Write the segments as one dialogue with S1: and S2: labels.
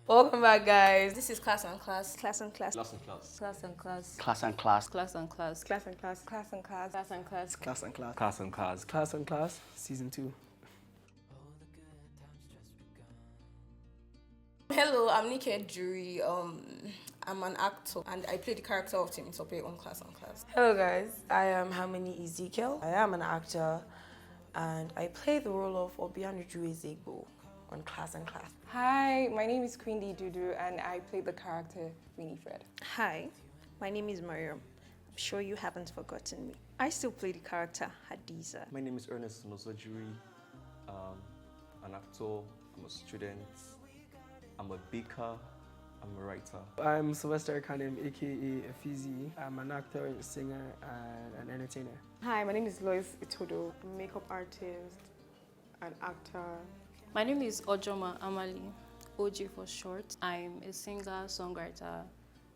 S1: Welcome back, guys. This is Class and Class.
S2: Class and Class.
S3: Class and class.
S1: Class and Class.
S4: Class and class.
S1: Class and Class.
S2: Class and Class. Class and Class.
S1: Class and Class.
S2: Class and Class.
S3: Class and class.
S2: Class and Class. Season 2.
S1: Hello, I'm Nike Jury. I'm an actor and I play the character of Timmy Tope on Class and Class.
S5: Hello guys, I am Harmony Ezekiel. I am an actor and I play the role of Obianuju Ezegbo on Class and Class.
S6: Hi, my name is Queen Dudu and I play the character Winifred.
S7: Hi, my name is Mariam. I'm sure you haven't forgotten me. I still play the character Hadiza.
S3: My name is Ernest Nosojuri. An actor. I'm a student. I'm a baker. I'm a writer.
S2: I'm Sylvester Kanem, aka Efizi. I'm an actor, singer, and an entertainer.
S6: Hi, my name is Lois Itodo, makeup artist, an actor.
S8: My name is Ojoma Amali, OG for short. I'm a singer, songwriter,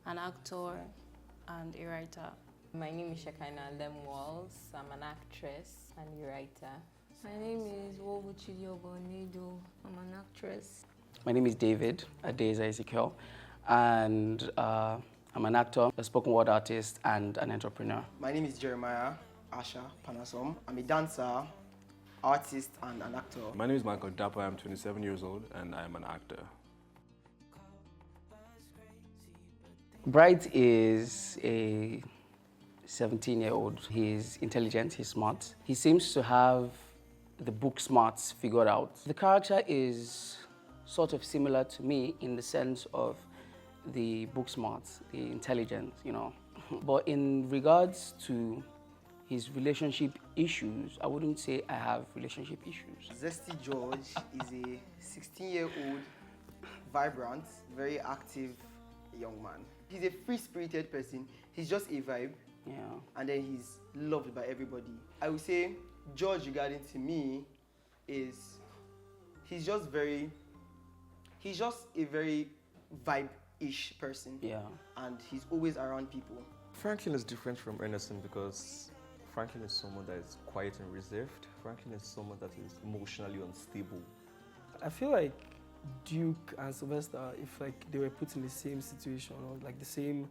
S8: an actor, and a writer.
S9: My name is Shekina Lemwalls. I'm an actress and a writer.
S10: My name is Wobuchidi Obonido. I'm an actress.
S4: My name is David Adeza Ezekiel, and I'm an actor, a spoken word artist, and an entrepreneur.
S11: My name is Jeremiah Asha Panasom. I'm a dancer, artist, and an actor.
S12: My name is Michael Dapper. I'm 27 years old, and I'm an actor.
S4: Bright is a 17-year-old. He's intelligent, he's smart. He seems to have the book smarts figured out. The character is sort of similar to me in the sense of the book smarts, the intelligence, you know. But in regards to his relationship issues, I wouldn't say I have relationship issues.
S11: Zesty George is a 16-year-old, vibrant, very active young man. He's a free-spirited person. He's just a vibe.
S4: Yeah.
S11: And then he's loved by everybody. I would say George, regarding to me, is he's just a very vibe-ish person.
S4: Yeah.
S11: And he's always around people.
S3: Franklin is different from Ernestine because Franklin is someone that is quiet and reserved. Franklin is someone that is emotionally unstable.
S2: I feel like Duke and Sylvester, if like they were put in the same situation or like the same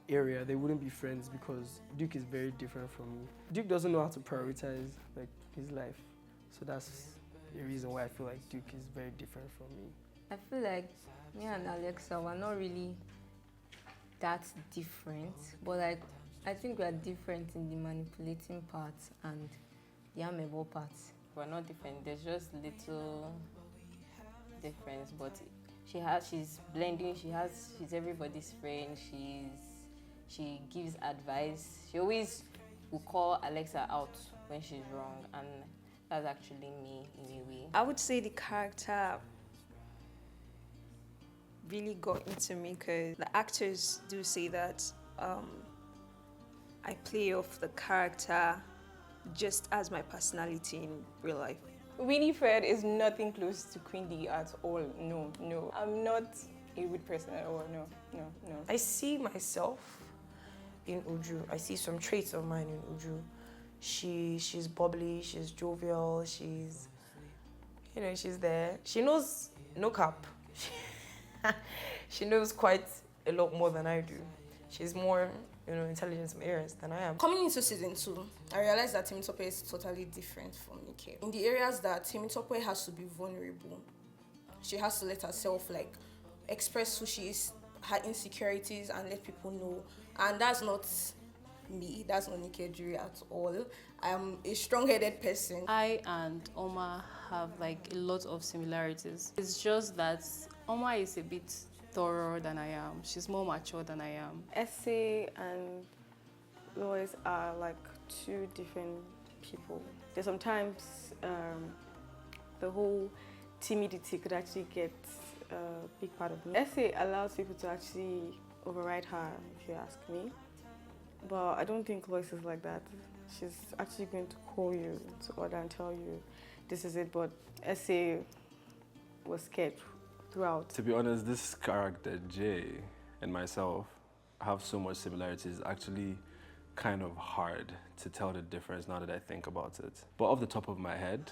S2: area, they wouldn't be friends because Duke is very different from me. Duke doesn't know how to prioritize like his life, so that's the reason why I feel like Duke is very different from me.
S10: I feel like me and Alexa were not really that different, but like I think we are different in the manipulating part and the amable part.
S9: We're not different. There's just little difference, but she's blending. She's everybody's friend. She gives advice. She always will call Alexa out when she's wrong, and that's actually me in a way.
S7: I would say the character really got into me because the actors do say that I play off the character just as my personality in real life.
S6: Winifred is nothing close to Queen D at all. No. I'm not a rude person at all. No.
S5: I see myself in Uju. I see some traits of mine in Uju. She's bubbly, she's jovial, she's there. She knows no cap. She knows quite a lot more than I do. She's more, intelligent in some areas than I am.
S1: Coming into season 2, I realized that Timmy Tope is totally different from Nike. In the areas that Timmy Tope has to be vulnerable, she has to let herself express who she is, her insecurities, and let people know. And that's not me, that's not Nike Jury at all. I am a strong-headed person.
S8: I and Oma have a lot of similarities. It's just that Oma is a bit thorough than I am. She's more mature than I am.
S6: Essay and Lois are like two different people. There's sometimes the whole timidity could actually get a big part of me. Essay allows people to actually override her, if you ask me. But I don't think Lois is like that. She's actually going to call you to order and tell you this is it, but Essay was scared throughout.
S12: To be honest, this character, Jay, and myself have so much similarities. It's actually kind of hard to tell the difference now that I think about it. But off the top of my head,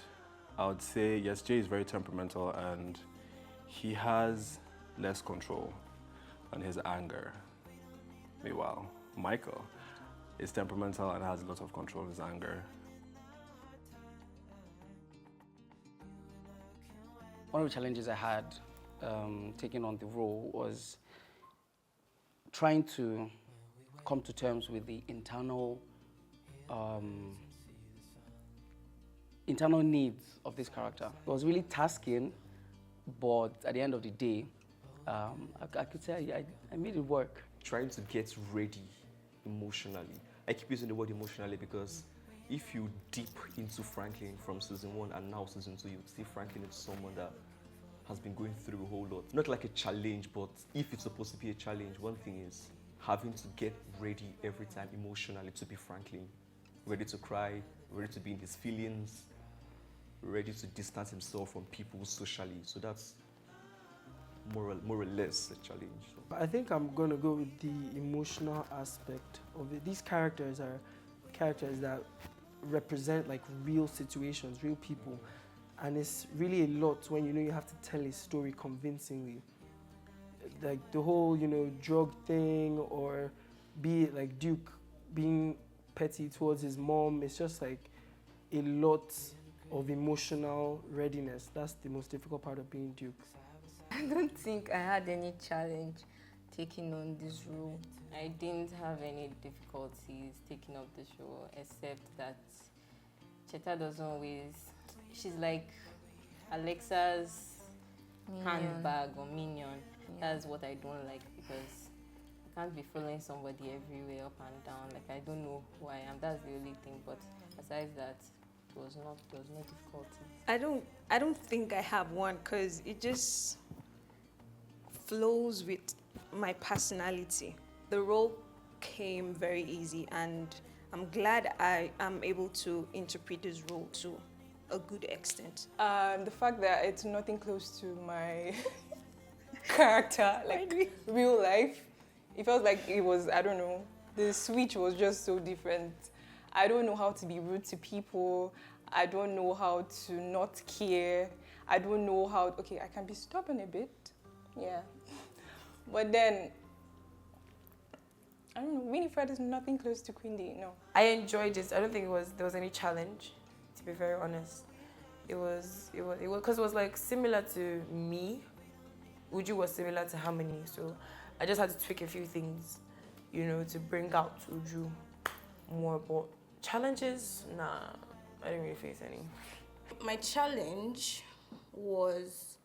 S12: I would say, yes, Jay is very temperamental and he has less control and his anger. Meanwhile, Michael is temperamental and has a lot of control of his anger.
S4: One of the challenges I had taking on the role was trying to come to terms with the internal needs of this character. It was really tasking, but at the end of the day, I could say I made it work.
S3: Trying to get ready emotionally. I keep using the word emotionally because if you deep into Franklin from season 1 and now season 2, you see Franklin is someone that has been going through a whole lot. Not like a challenge, but if it's supposed to be a challenge, one thing is having to get ready every time emotionally to be Franklin. Ready to cry, ready to be in his feelings, ready to distance himself from people socially. So that's more or less a challenge. So.
S2: I think I'm going to go with the emotional aspect of it. These characters are characters that represent like real situations, real people. And it's really a lot when you have to tell a story convincingly. Like the whole, drug thing, or be it like Duke being petty towards his mom. It's just like a lot of emotional readiness. That's the most difficult part of being Duke.
S10: I don't think I had any challenge taking on this role.
S9: I didn't have any difficulties taking up this role, except that Cheta doesn't always... She's like Alexa's handbag or minion. Yeah. That's what I don't like, because I can't be following somebody everywhere up and down. Like, I don't know who I am. That's the only thing. But besides that, there was no difficulty.
S7: I don't think I have one, because it just flows with my personality. The role came very easy, and I'm glad I am able to interpret this role to a good extent.
S5: The fact that it's nothing close to my character, like real life, it felt like it was, I don't know, the switch was just so different. I don't know how to be rude to people. I don't know how to not care. I don't know how, okay, I can be stubborn a bit, yeah. But then, I don't know, Winifred is nothing close to Quindy, no.
S6: I enjoyed it. I don't think there was any challenge, to be very honest. It was because it was like similar to me. Uju was similar to Harmony, so I just had to tweak a few things, to bring out Uju more. But challenges, nah, I didn't really face any.
S1: My challenge was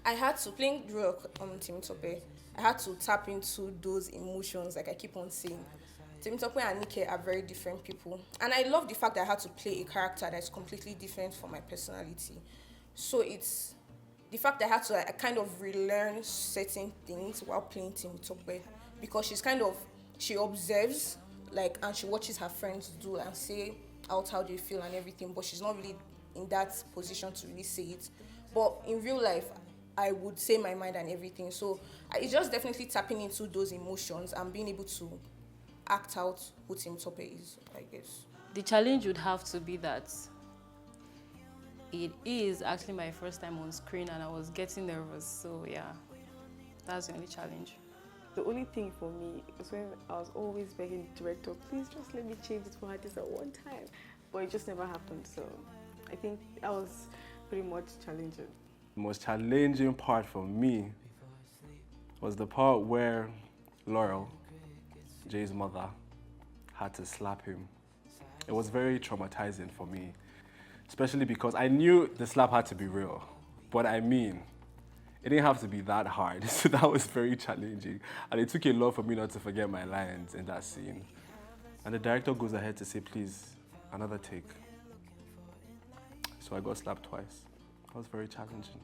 S1: I had to, playing the role on Temitope, I had to tap into those emotions, like I keep on saying. Temitope and Nike are very different people. And I love the fact that I had to play a character that's completely different from my personality. So it's the fact that I had to kind of relearn certain things while playing Temitope, because she observes, and she watches her friends do and say out how they feel and everything, but she's not really in that position to really say it. But in real life, I would say my mind and everything. So it's just definitely tapping into those emotions and being able to act out who Temitope is, I guess.
S8: The challenge would have to be that it is actually my first time on screen and I was getting nervous. So yeah, that's the only challenge.
S6: The only thing for me was when I was always begging the director, please just let me change it for her just at one time. But it just never happened. So I think that was pretty much challenging.
S12: The most challenging part for me was the part where Laurel, Jay's mother, had to slap him. It was very traumatizing for me, especially because I knew the slap had to be real, but it didn't have to be that hard, so that was very challenging. And it took a lot for me not to forget my lines in that scene. And the director goes ahead to say, please, another take. So I got slapped twice. That was very challenging.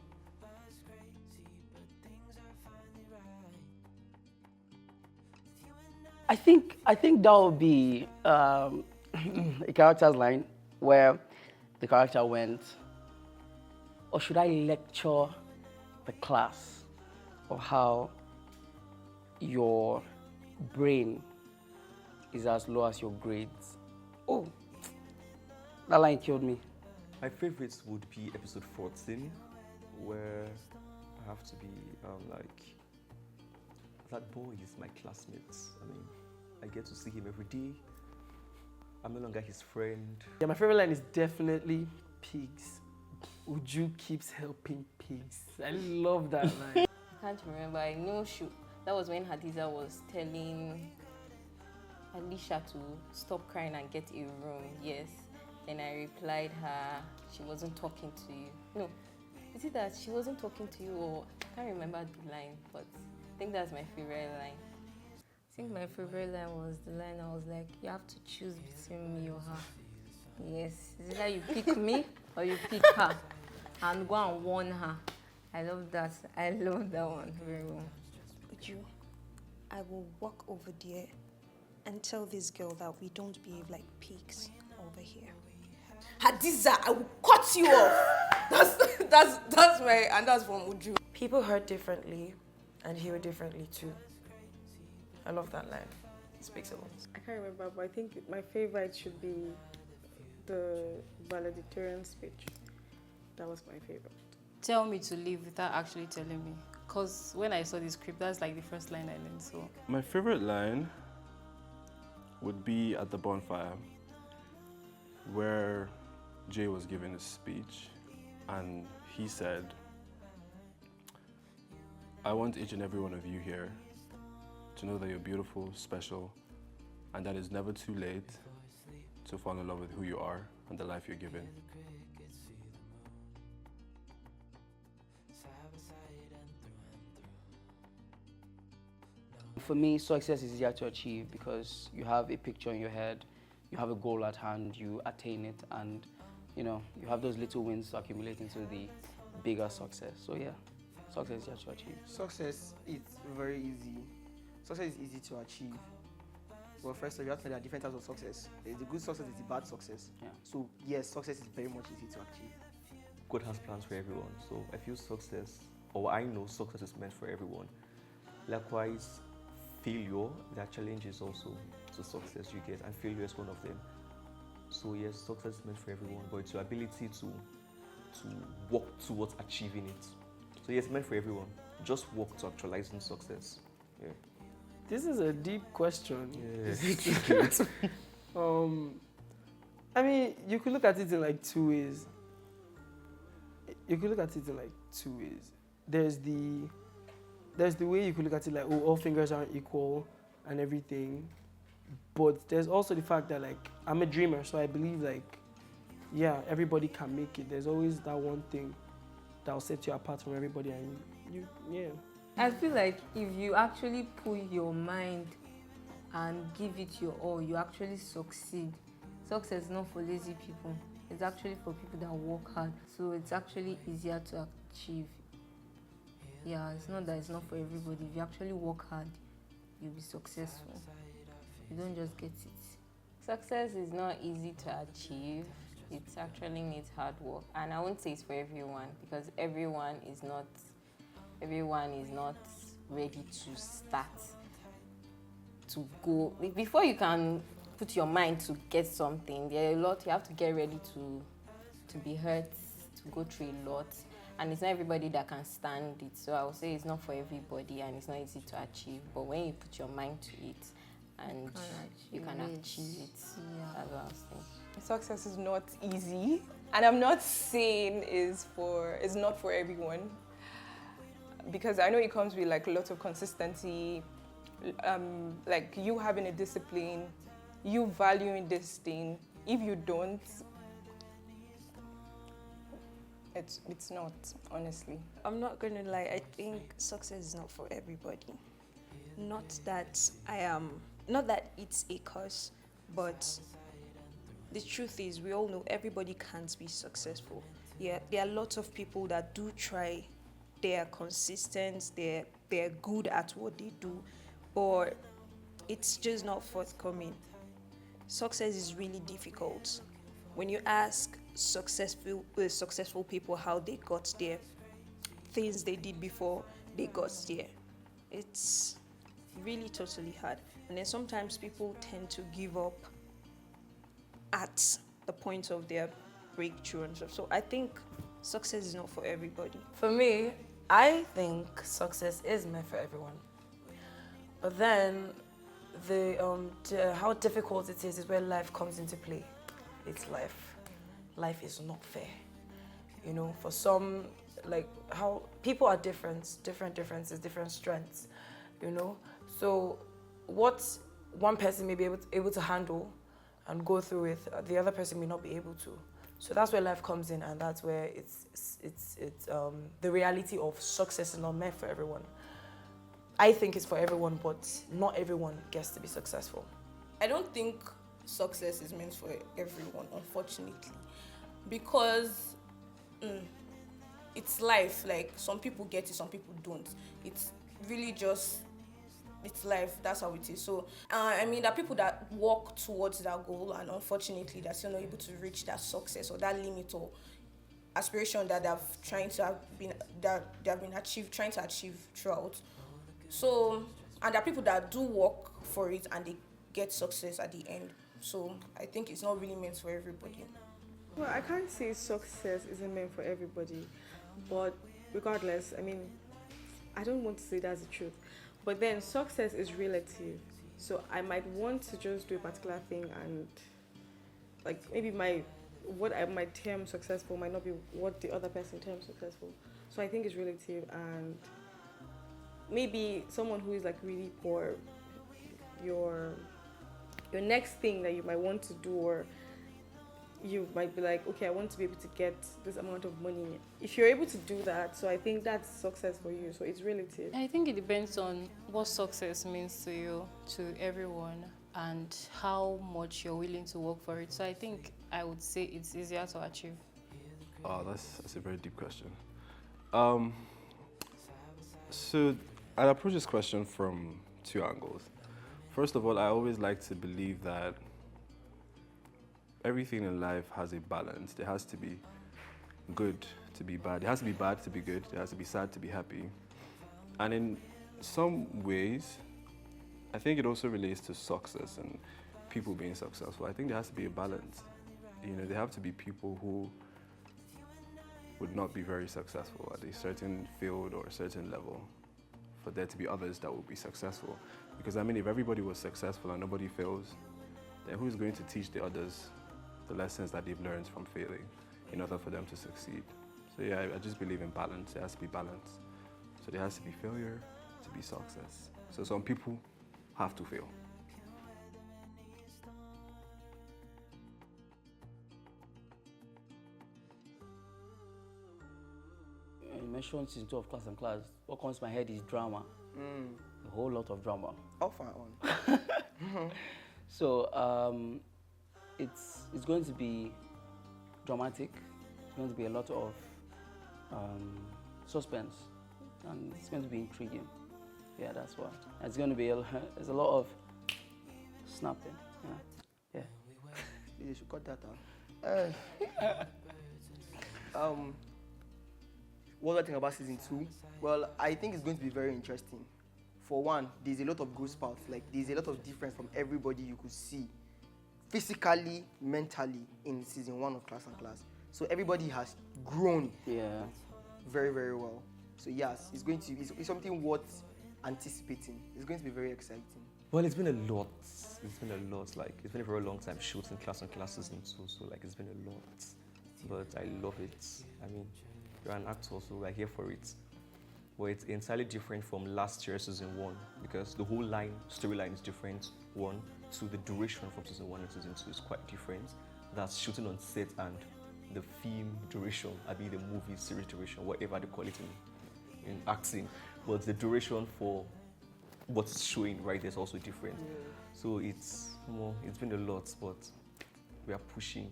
S4: I think that would be a character's line where the character went, or should I lecture the class of how your brain is as low as your grades? Oh, that line killed me.
S3: My favorites would be episode 14, where I have to be like, that boy is my classmate. I mean, I get to see him every day. I'm no longer his friend.
S2: Yeah, my favorite line is definitely pigs. Uju keeps helping pigs. I love that line.
S9: I can't remember. I know that was when Hadiza was telling Alicia to stop crying and get a room. Yes. Then I replied her, she wasn't talking to you. No, is it that she wasn't talking to you, or I can't remember the line, but I think that's my favorite line.
S10: I think my favorite line was the line I was like, you have to choose between me or her. Yes, it's either you pick me or you pick her and go and warn her. I love that. I love that one very well.
S7: Uju, I will walk over there and tell this girl that we don't behave like pigs over here.
S1: Hadiza, I will cut you off. That's my, and that's from Uju.
S5: People hurt differently and heal differently too. I love that line. It speaks a lot.
S6: I can't remember, but I think my favorite should be the valedictorian speech. That was my favorite.
S8: Tell me to leave without actually telling me. Because when I saw the script, that's like the first line I learned. So
S12: My favorite line would be at the bonfire where Jay was giving a speech and he said, I want each and every one of you here to know that you're beautiful, special, and that it's never too late to fall in love with who you are and the life you're given.
S4: For me, success is easier to achieve because you have a picture in your head, you have a goal at hand, you attain it, and you have those little wins to accumulate into the bigger success. So yeah, success is easier to achieve.
S11: Success is very easy. Success is easy to achieve. Well, first of all, you have to know there are different types of success. There's the good success, there's the bad success.
S4: Yeah.
S11: So yes, success is very much easy to achieve.
S3: God has plans for everyone. So I feel success, or I know success is meant for everyone. Likewise, failure, there are challenges also to success you get, and failure is one of them. So yes, success is meant for everyone, but it's your ability to work towards achieving it. So yes, meant for everyone. Just work to actualizing success. Yeah.
S2: This is a deep question.
S3: Yes.
S2: I mean, you could look at it in like two ways. There's the way you could look at it like, oh, all fingers aren't equal and everything. But there's also the fact that like, I'm a dreamer, so I believe like, yeah, everybody can make it. There's always that one thing that'll set you apart from everybody, and yeah.
S10: I feel like if you actually put your mind and give it your all, you actually succeed. Success is not for lazy people. It's actually for people that work hard. So it's actually easier to achieve. Yeah, it's not that it's not for everybody. If you actually work hard, you'll be successful. You don't just get it.
S9: Success is not easy to achieve. It actually needs hard work. And I won't say it's for everyone, because everyone is not ready to start, to go. Before you can put your mind to get something, there are a lot. You have to get ready to be hurt, to go through a lot. And it's not everybody that can stand it. So I would say it's not for everybody, and it's not easy to achieve. But when you put your mind to it, and you can achieve it.
S10: Yeah.
S9: That's what I was saying.
S5: Success is not easy, and I'm not saying it's not for everyone, because I know it comes with like lots of consistency, like you having a discipline, you valuing this thing. If you don't, it's not, honestly.
S7: I'm not gonna lie, I think success is not for everybody. Not that it's a curse, but the truth is we all know everybody can't be successful. Yeah, there are lots of people that do try, they are consistent, they're good at what they do, but it's just not forthcoming. Success is really difficult. When you ask successful people how they got there, things they did before they got there, it's really totally hard. And then sometimes people tend to give up at the point of their breakthrough and stuff. So I think success is not for everybody.
S10: For me,
S5: I think success is meant for everyone. But then how difficult it is where life comes into play. It's life. Life is not fair. You know, for some, like how people are different differences, different strengths, you know. So what one person may be able to handle and go through with, the other person may not be able to. So that's where life comes in, and that's where it's the reality of success is not meant for everyone. I think it's for everyone, but not everyone gets to be successful.
S1: I don't think success is meant for everyone, unfortunately, because it's life. Like, some people get it, some people don't. It's really just, it's life. That's how it is. So I mean, there are people that walk towards that goal, and unfortunately they're still not able to reach that success or that limit or aspiration that trying to achieve throughout. So, and there are people that do work for it and they get success at the end. So I think it's not really meant for everybody.
S6: Well, I can't say success isn't meant for everybody, but regardless, I mean, I don't want to say that's the truth. But then success is relative. So I might want to just do a particular thing, and like maybe what I might term successful might not be what the other person terms successful. So I think it's relative, and maybe someone who is like really poor, your next thing that you might want to do, or you might be like, okay, I want to be able to get this amount of money. If you're able to do that, so I think that's success for you. So it's relative.
S8: I think it depends on what success means to you, to everyone, and how much you're willing to work for it. So I think I would say it's easier to achieve.
S12: Oh, that's a very deep question. So I'd approach this question from two angles. First of all, I always like to believe that everything in life has a balance. There has to be good to be bad. There has to be bad to be good. There has to be sad to be happy. And in some ways, I think it also relates to success and people being successful. I think there has to be a balance. You know, there have to be people who would not be very successful at a certain field or a certain level, for there to be others that will be successful. Because I mean, if everybody was successful and nobody fails, then who's going to teach the others the lessons that they've learned from failing in order for them to succeed? So yeah, I just believe in balance. There has to be balance. So there has to be failure to be success. So some people have to fail.
S4: You mentioned season 2 of Class and Class. What comes to my head is drama. A whole lot of drama.
S11: Off and on.
S4: So it's going to be dramatic. It's going to be a lot of suspense, and it's going to be intriguing. Yeah, that's why. It's going to be there's a lot of snapping. Yeah.
S11: You should cut that out. What do I think about season 2? Well, I think it's going to be very interesting. For one, there's a lot of growth paths. Like, there's a lot of difference from everybody you could see, physically, mentally, in season 1 of Class and Class. So everybody has grown.
S4: Yeah.
S11: Very, very well. So yes, it's something worth anticipating. It's going to be very exciting.
S3: Well, it's been a lot. It's been a lot. Like, it's been a very long time shooting Class and Class season 2. So like, it's been a lot. But I love it. I mean, you're an actor, so we're here for it. But it's entirely different from last year's season 1, because the whole storyline is different. 1, 2, the duration from season 1 and season 2 is quite different. That's shooting on set and the film duration, I mean the movie series duration, whatever they call it in acting. But the duration for what's showing right there is also different. So it's been a lot, but we are pushing.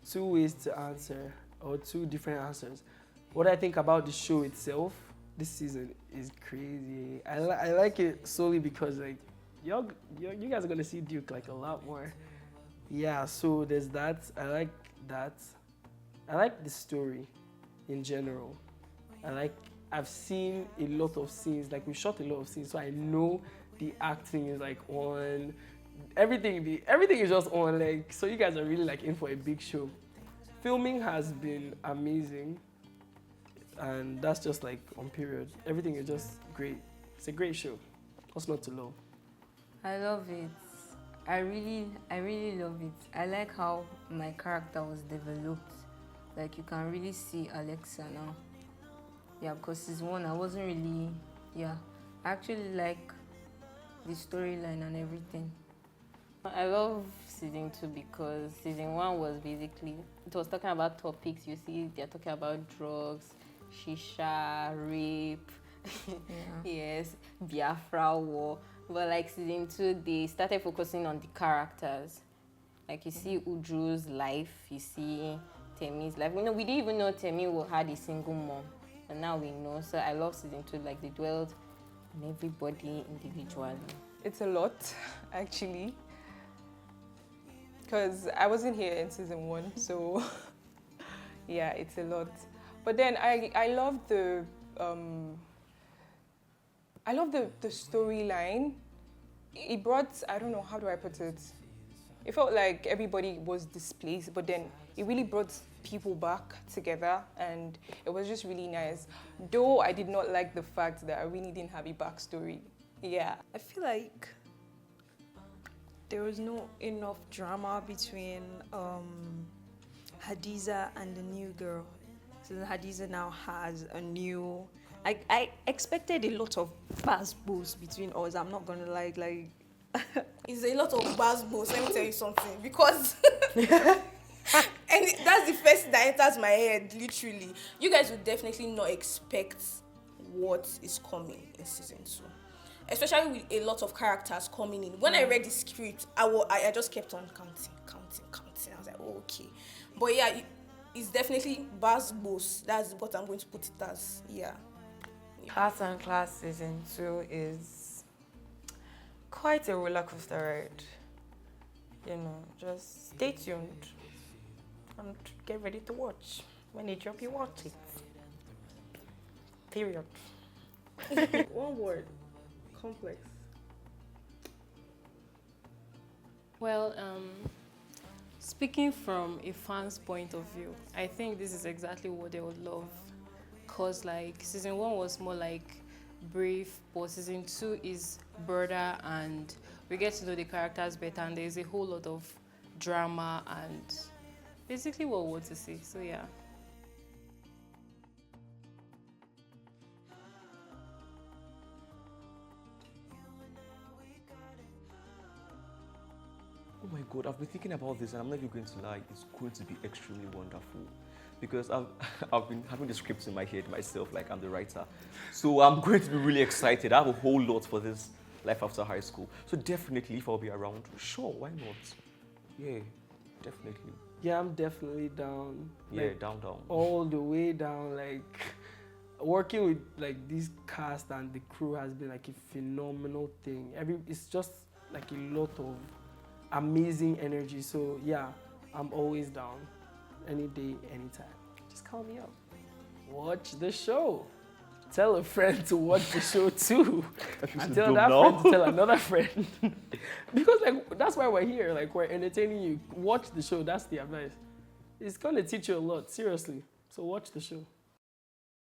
S2: 2 ways to answer, or 2 different answers. What I think about the show itself this season is crazy. I like it solely because like you guys are gonna see Duke like a lot more. Yeah, so there's that. I like that. I like the story in general. I've seen a lot of scenes, like we shot a lot of scenes, so I know the acting is like on. Everything is just on, like, so you guys are really like in for a big show. Filming has been amazing. and that's just like on period. Everything is just great. It's a great show. What's not to love?
S10: I love it. I really love it. I like how my character was developed. Like you can really see Alexa now. Yeah, because season 1 I wasn't really, I actually like the storyline and everything.
S9: I love season 2 because season 1 was basically, it was talking about topics. You see, they're talking about drugs, shisha, rape, yes, Biafra war. But like season 2, they started focusing on the characters. Like you see Uju's life, you see Temi's life. We didn't even know Temi had a single mom, and now we know. So I love season 2. Like they dwelled on everybody individually.
S5: It's a lot, actually, because I wasn't here in season 1, so yeah, it's a lot. But then I love the storyline. It brought, I don't know, how do I put it? It felt like everybody was displaced, but then it really brought people back together, and it was just really nice. Though I did not like the fact that I really didn't have a backstory. Yeah.
S7: I feel like there was no enough drama between Hadiza and the new girl. So Hadiza now has a new... I expected a lot of buzz between us. I'm not gonna lie, like...
S1: It's a lot of buzz. Let me tell you something, because and that's the first thing that enters my head, literally. You guys would definitely not expect what is coming in season 2, especially with a lot of characters coming in. When I read the script, I just kept on counting. I was like, oh, okay. But yeah, it's definitely buzz. That's what I'm going to put it as. Yeah.
S5: Arts and Class season 2 is quite a roller coaster ride. Just stay tuned and get ready to watch. When they drop, you watch it. Period.
S6: One word. Complex.
S8: Well, speaking from a fan's point of view, I think this is exactly what they would love. Because like season 1 was more like brief, but season 2 is broader and we get to know the characters better, and there's a whole lot of drama and basically what we want to see. So yeah.
S3: Oh my God, I've been thinking about this and I'm not even going to lie, it's going to be extremely wonderful. Because I've been having the scripts in my head myself, like I'm the writer. So I'm going to be really excited. I have a whole lot for this life after high school. So definitely, if I'll be around, sure, why not? Yeah, definitely.
S2: Yeah, I'm definitely down.
S3: Yeah, down.
S2: All the way down. Like, working with like this cast and the crew has been like a phenomenal thing. It's just like a lot of amazing energy. So yeah, I'm always down. Any day, anytime. Just call me up. Watch the show. Tell a friend to watch the show too. And tell that friend to tell another friend. Because like that's why we're here. Like we're entertaining you. Watch the show. That's the advice. It's gonna teach you a lot, seriously. So watch the show.